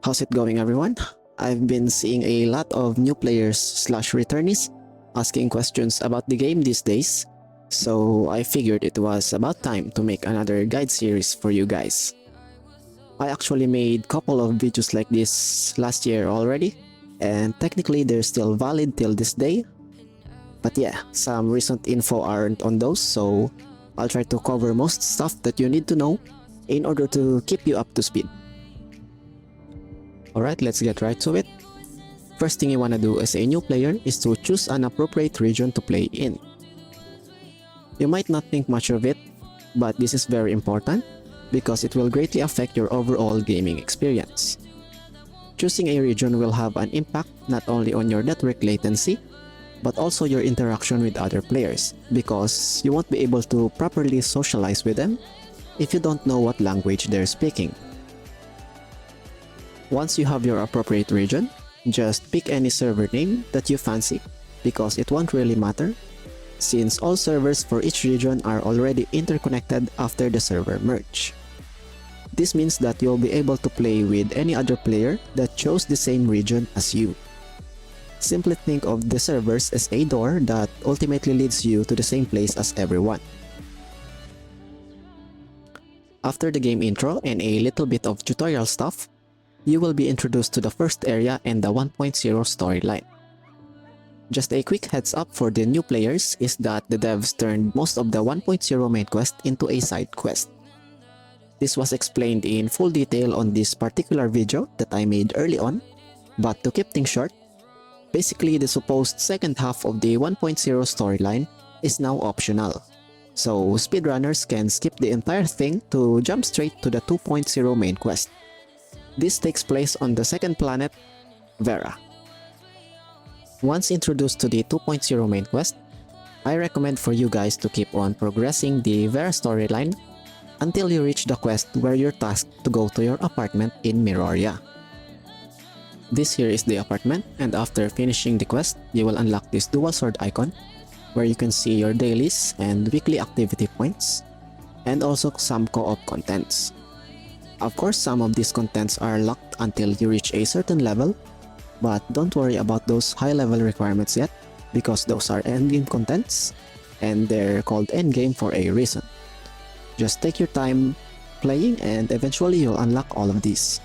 How's it going, everyone? I've been seeing a lot of new players slash returnees asking questions about the game these days, so I figured it was about time to make another guide series for you guys. I actually made couple of videos like this last year already, and technically they're still valid till this day. But yeah, some recent info aren't on those, so I'll try to cover most stuff that you need to know in order to keep you up to speed. Alright, let's get right to it. First thing you wanna do as a new player is to choose an appropriate region to play in. You might not think much of it, but this is very important because it will greatly affect your overall gaming experience. Choosing a region will have an impact not only on your network latency, but also your interaction with other players because you won't be able to properly socialize with them if you don't know what language they're speaking. Once you have your appropriate region, just pick any server name that you fancy because it won't really matter since all servers for each region are already interconnected after the server merge. This means that you'll be able to play with any other player that chose the same region as you. Simply think of the servers as a door that ultimately leads you to the same place as everyone. After the game intro and a little bit of tutorial stuff, you will be introduced to the first area and the 1.0 storyline. Just a quick heads up for the new players is that the devs turned most of the 1.0 main quest into a side quest. This was explained in full detail on this particular video that I made early on, but to keep things short, basically the supposed second half of the 1.0 storyline is now optional. So speedrunners can skip the entire thing to jump straight to the 2.0 main quest. This takes place on the second planet, Vera. Once introduced to the 2.0 main quest, I recommend for you guys to keep on progressing the Vera storyline until you reach the quest where you're tasked to go to your apartment in Miroria. This here is the apartment, and after finishing the quest, you will unlock this dual sword icon where you can see your dailies and weekly activity points, and also some co-op contents. Of course, some of these contents are locked until you reach a certain level, but don't worry about those high-level requirements yet because those are endgame contents and they're called endgame for a reason. Just take your time playing and eventually you'll unlock all of these.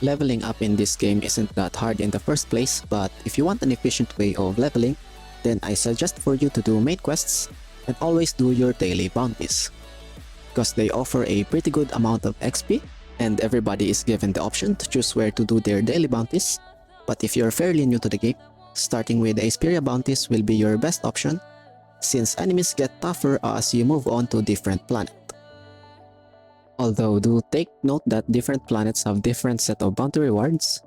Leveling up in this game isn't that hard in the first place, but if you want an efficient way of leveling, then I suggest for you to do main quests and always do your daily bounties, because they offer a pretty good amount of XP and everybody is given the option to choose where to do their daily bounties. But if you're fairly new to the game, starting with Asperia bounties will be your best option since enemies get tougher as you move on to different planets. Although do take note that different planets have different set of bounty rewards,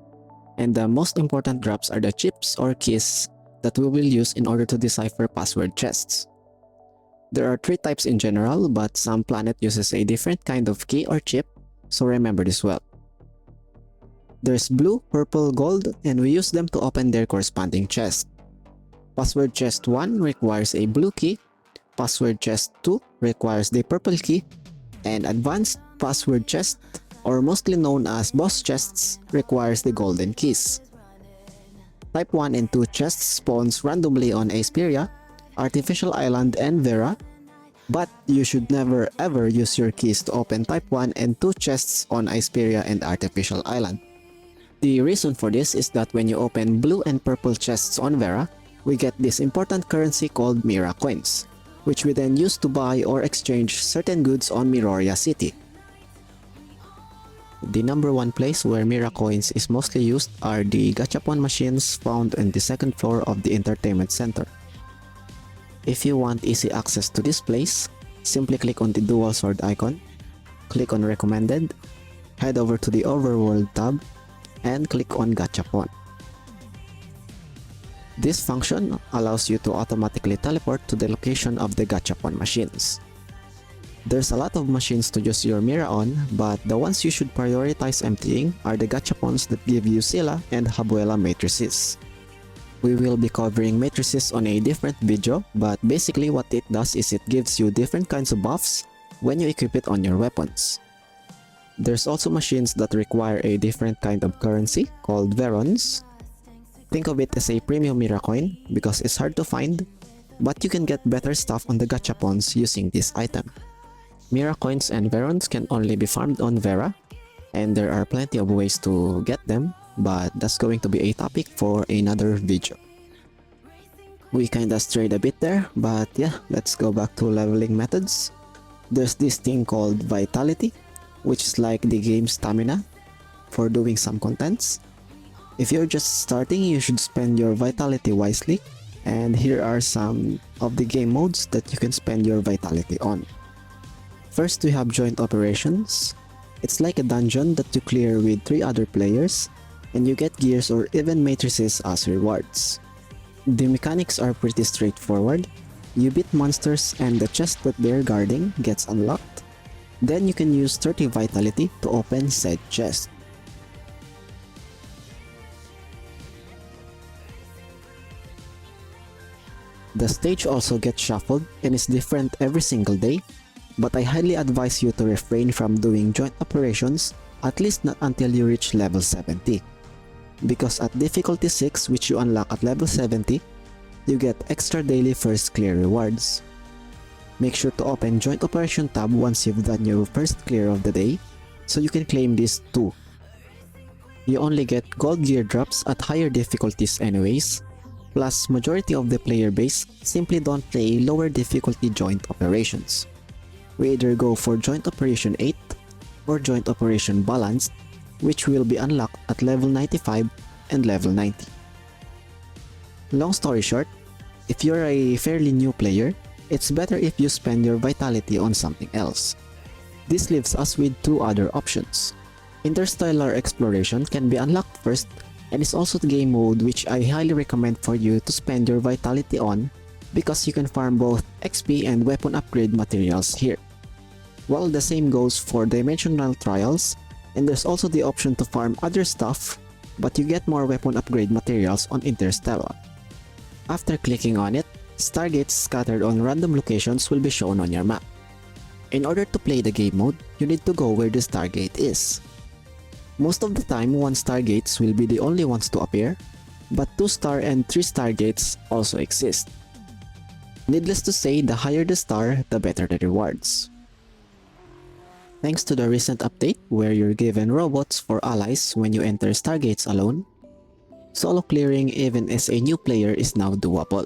and the most important drops are the chips or keys that we will use in order to decipher password chests. There are 3 types in general, but some planet uses a different kind of key or chip, so remember this well. There's blue, purple, gold, and we use them to open their corresponding chest. Password chest 1 requires a blue key, password chest 2 requires the purple key, and advanced password chest, or mostly known as boss chests, requires the golden keys. Type 1 and 2 chests spawns randomly on Asperia, Artificial Island, and Vera, but you should never ever use your keys to open Type 1 and 2 chests on Asperia and Artificial Island. The reason for this is that when you open blue and purple chests on Vera, we get this important currency called Mira coins, which we then use to buy or exchange certain goods on Miroria City. The number 1 place where Mira coins is mostly used are the Gachapon machines found on the second floor of the entertainment center. If you want easy access to this place, simply click on the dual sword icon, click on recommended, head over to the overworld tab, and click on Gachapon. This function allows you to automatically teleport to the location of the Gachapon machines. There's a lot of machines to use your Mira on, but the ones you should prioritize emptying are the Gachapons that give you Sila and Habuela matrices. We will be covering matrices on a different video, but basically what it does is it gives you different kinds of buffs when you equip it on your weapons. There's also machines that require a different kind of currency called Verons. Think of it as a premium Mira coin because it's hard to find, but you can get better stuff on the Gachapons using this item. Mira coins and Verons can only be farmed on Vera, and there are plenty of ways to get them, but that's going to be a topic for another video. We kinda strayed a bit there, but yeah, let's go back to leveling methods. There's this thing called Vitality, which is like the game's stamina for doing some contents. If you're just starting, you should spend your Vitality wisely, and here are some of the game modes that you can spend your Vitality on. First, we have Joint Operations. It's like a dungeon that you clear with 3 other players, and you get gears or even matrices as rewards. The mechanics are pretty straightforward. You beat monsters and the chest that they're guarding gets unlocked. Then you can use 30 Vitality to open said chest. The stage also gets shuffled and is different every single day, but I highly advise you to refrain from doing joint operations, at least not until you reach level 70. Because at difficulty 6, which you unlock at level 70, you get extra daily first clear rewards. Make sure to open Joint Operation tab once you've done your first clear of the day, so you can claim this too. You only get gold gear drops at higher difficulties anyways, plus majority of the player base simply don't play lower difficulty Joint Operations. We either go for Joint Operation 8 or Joint Operation Balanced, which will be unlocked at level 95 and level 90. Long story short, if you're a fairly new player, it's better if you spend your Vitality on something else. This leaves us with 2 other options. Interstellar Exploration can be unlocked first, and is also the game mode which I highly recommend for you to spend your Vitality on because you can farm both XP and weapon upgrade materials here. While the same goes for Dimensional Trials, and there's also the option to farm other stuff, but you get more weapon upgrade materials on Interstellar. After clicking on it, Stargates scattered on random locations will be shown on your map. In order to play the game mode, you need to go where the Stargate is. Most of the time, 1 Stargates will be the only ones to appear, but 2-star and 3-star gates also exist. Needless to say, the higher the star, the better the rewards. Thanks to the recent update where you're given robots for allies when you enter Stargates alone, solo clearing even as a new player is now doable.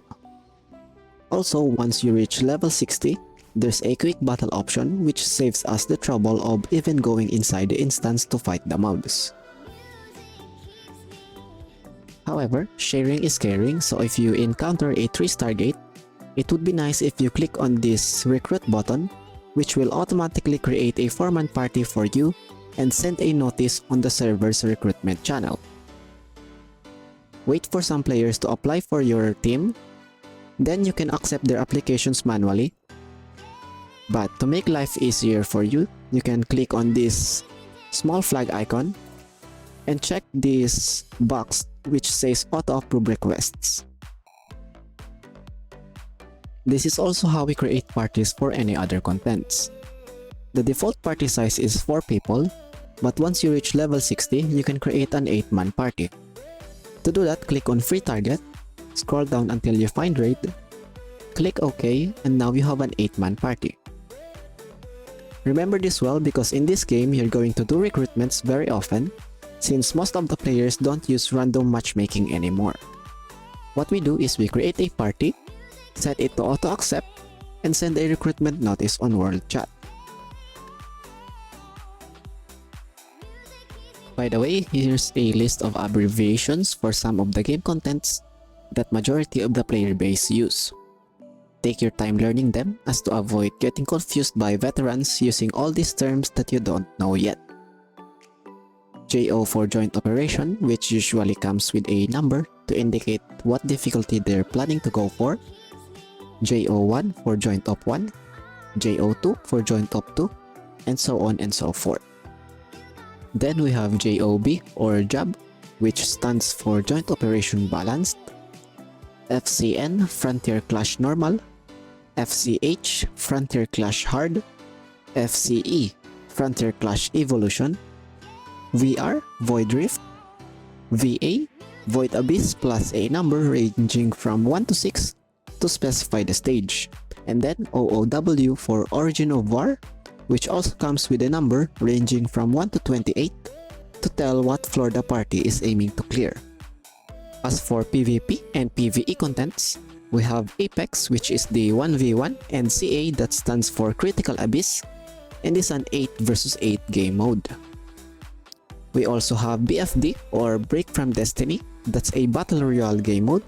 Also, once you reach level 60, there's a quick battle option which saves us the trouble of even going inside the instance to fight the mobs. However, sharing is caring, so if you encounter a 3-star gate, it would be nice if you click on this recruit button, which will automatically create a 4-man party for you and send a notice on the server's recruitment channel. Wait for some players to apply for your team, then you can accept their applications manually. But to make life easier for you, you can click on this small flag icon and check this box which says auto approve requests. This is also how we create parties for any other contents. The default party size is 4 people, but once you reach level 60, you can create an 8-man party. To do that, click on free target, scroll down until you find raid, click OK, and now you have an 8-man party. Remember this well because in this game you're going to do recruitments very often, since most of the players don't use random matchmaking anymore. What we do is we create a party, set it to auto accept, and send a recruitment notice on World Chat. By the way, here's a list of abbreviations for some of the game contents that majority of the player base use. Take your time learning them as to avoid getting confused by veterans using all these terms that you don't know yet. JO for Joint Operation, which usually comes with a number to indicate what difficulty they're planning to go for. JO1 for Joint Op 1, JO2 for Joint Op 2, and so on and so forth. Then we have JOB or JAB, which stands for Joint Operation Balanced, FCN Frontier Clash Normal, FCH Frontier Clash Hard, FCE Frontier Clash Evolution, VR Void Rift, VA Void Abyss plus a number ranging from 1 to 6 to specify the stage, and then OOW for Origin of War, which also comes with a number ranging from 1 to 28 to tell what floor the party is aiming to clear. As for PvP and PvE contents, we have Apex, which is the 1v1, and CA that stands for Critical Abyss and is an 8 vs 8 game mode. We also have BFD or Break from Destiny, that's a Battle Royale game mode,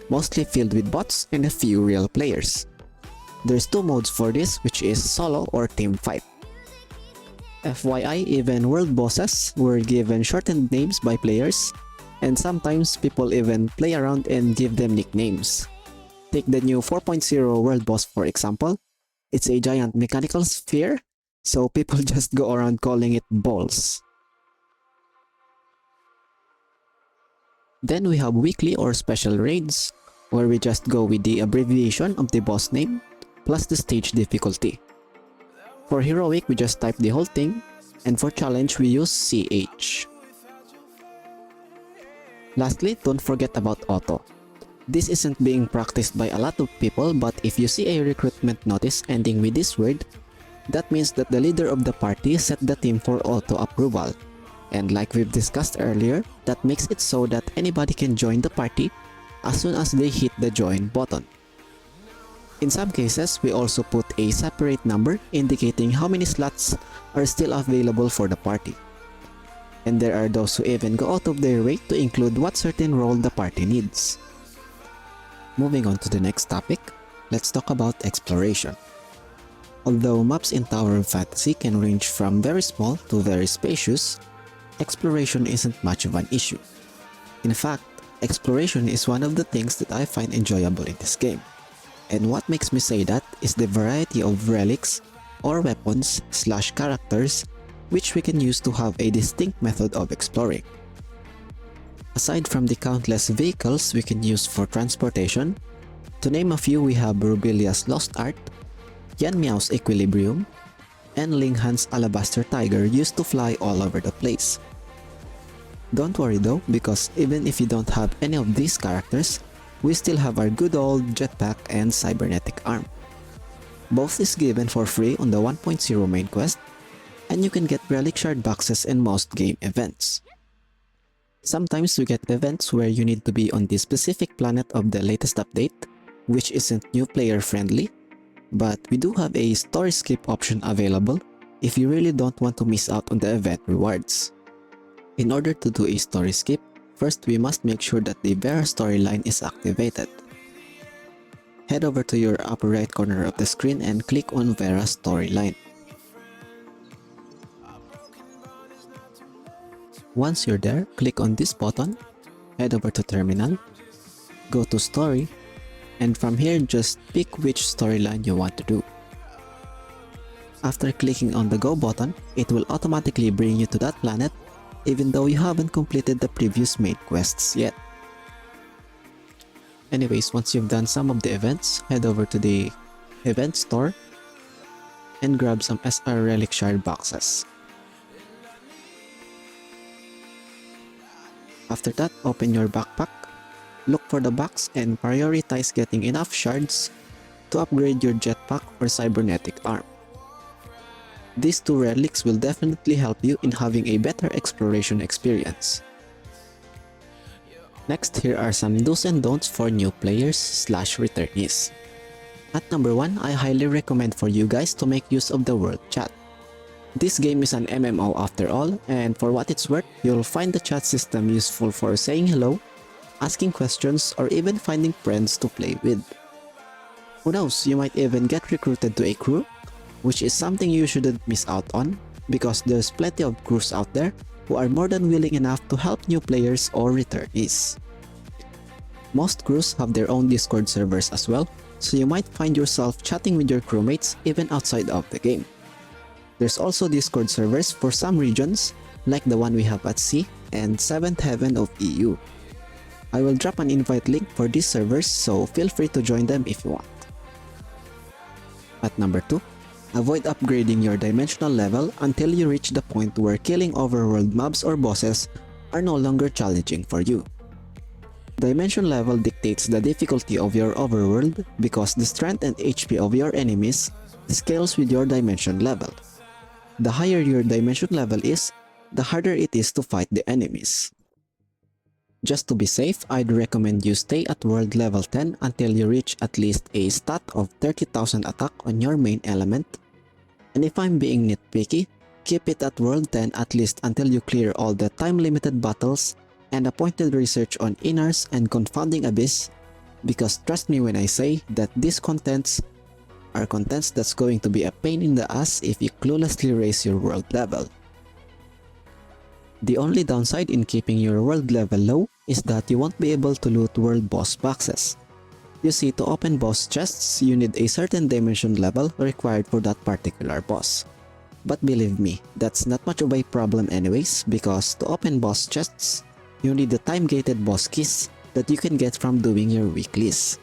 mostly filled with bots and a few real players. There's two modes for this, which is solo or team fight. FYI, even world bosses were given shortened names by players, and sometimes people even play around and give them nicknames. Take the new 4.0 world boss for example. It's a giant mechanical sphere, so people just go around calling it balls. Then we have weekly or special raids, where we just go with the abbreviation of the boss name, plus the stage difficulty. For heroic, we just type the whole thing, and for challenge, we use CH. Lastly, don't forget about auto. This isn't being practiced by a lot of people, but if you see a recruitment notice ending with this word, that means that the leader of the party set the team for auto approval. And like we've discussed earlier, that makes it so that anybody can join the party as soon as they hit the join button. In some cases, we also put a separate number indicating how many slots are still available for the party. And there are those who even go out of their way to include what certain role the party needs. Moving on to the next topic, let's talk about exploration. Although maps in Tower of Fantasy can range from very small to very spacious, exploration isn't much of an issue. In fact, exploration is one of the things that I find enjoyable in this game. And what makes me say that is the variety of relics or weapons/characters which we can use to have a distinct method of exploring. Aside from the countless vehicles we can use for transportation, to name a few, we have Rubilia's Lost Art, Yan Miao's Equilibrium, and Ling Han's Alabaster Tiger used to fly all over the place. Don't worry though, because even if you don't have any of these characters, we still have our good old jetpack and cybernetic arm. Both is given for free on the 1.0 main quest, and you can get relic shard boxes in most game events. Sometimes we get events where you need to be on the specific planet of the latest update, which isn't new player friendly, but we do have a story skip option available if you really don't want to miss out on the event rewards. In order to do a story skip, first we must make sure that the Vera storyline is activated. Head over to your upper right corner of the screen and click on Vera storyline. Once you're there, click on this button, head over to Terminal, go to Story, and from here just pick which storyline you want to do. After clicking on the Go button, it will automatically bring you to that planet even though you haven't completed the previous main quests yet. Anyways, once you've done some of the events, head over to the event store and grab some SR Relic Shard boxes. After that, open your backpack, look for the box and prioritize getting enough shards to upgrade your jetpack or cybernetic arm. These two relics will definitely help you in having a better exploration experience. Next, here are some do's and don'ts for new players/returnees. At number 1, I highly recommend for you guys to make use of the world chat. This game is an MMO after all, and for what it's worth, you'll find the chat system useful for saying hello, asking questions, or even finding friends to play with. Who knows, you might even get recruited to a crew, which is something you shouldn't miss out on, because there's plenty of crews out there who are more than willing enough to help new players or returnees. Most crews have their own Discord servers as well, so you might find yourself chatting with your crewmates even outside of the game. There's also Discord servers for some regions, like the one we have at Sea and 7th Heaven of EU. I will drop an invite link for these servers, so feel free to join them if you want. At number 2, Avoid upgrading your dimensional level until you reach the point where killing overworld mobs or bosses are no longer challenging for you. Dimension level dictates the difficulty of your overworld because the strength and HP of your enemies scales with your dimension level. The higher your dimension level is, the harder it is to fight the enemies. Just to be safe, I'd recommend you stay at world level 10 until you reach at least a stat of 30,000 attack on your main element. And if I'm being nitpicky, keep it at world 10 at least until you clear all the time-limited battles and appointed research on Inners and Confounding Abyss, because trust me when I say that these contents are contents that's going to be a pain in the ass if you cluelessly raise your world level. The only downside in keeping your world level low is that you won't be able to loot world boss boxes. You see, to open boss chests, you need a certain dimension level required for that particular boss. But believe me, that's not much of a problem anyways, because to open boss chests, you need the time-gated boss keys that you can get from doing your weeklies.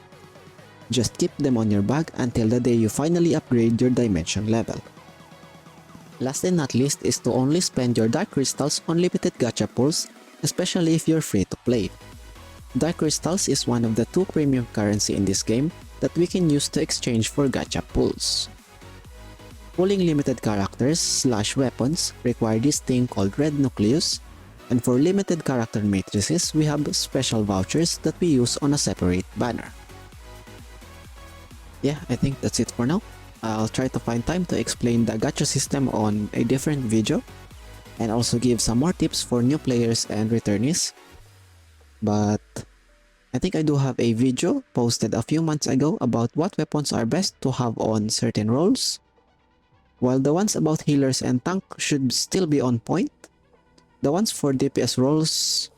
Just keep them on your bag until the day you finally upgrade your dimension level. Last and not least is to only spend your dark crystals on limited gacha pulls, especially if you're free to play. Dark crystals is one of the 2 premium currency in this game that we can use to exchange for gacha pulls. Pulling limited characters / weapons require this thing called Red Nucleus, and for limited character matrices we have special vouchers that we use on a separate banner. Yeah, I think that's it for now. I'll try to find time to explain the gacha system on a different video, and also give some more tips for new players and returnees. But I think I do have a video posted a few months ago about what weapons are best to have on certain roles, while the ones about healers and tank should still be on point. The ones for DPS roles,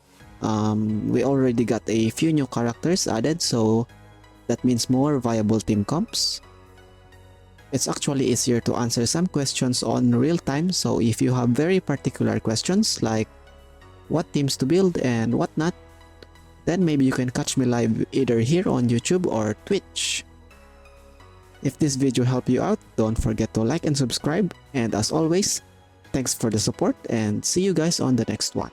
we already got a few new characters added, so that means more viable team comps. It's actually easier to answer some questions on real time, so if you have very particular questions like what teams to build and whatnot, then maybe you can catch me live either here on YouTube or Twitch. If this video helped you out, don't forget to like and subscribe, and as always, thanks for the support and see you guys on the next one.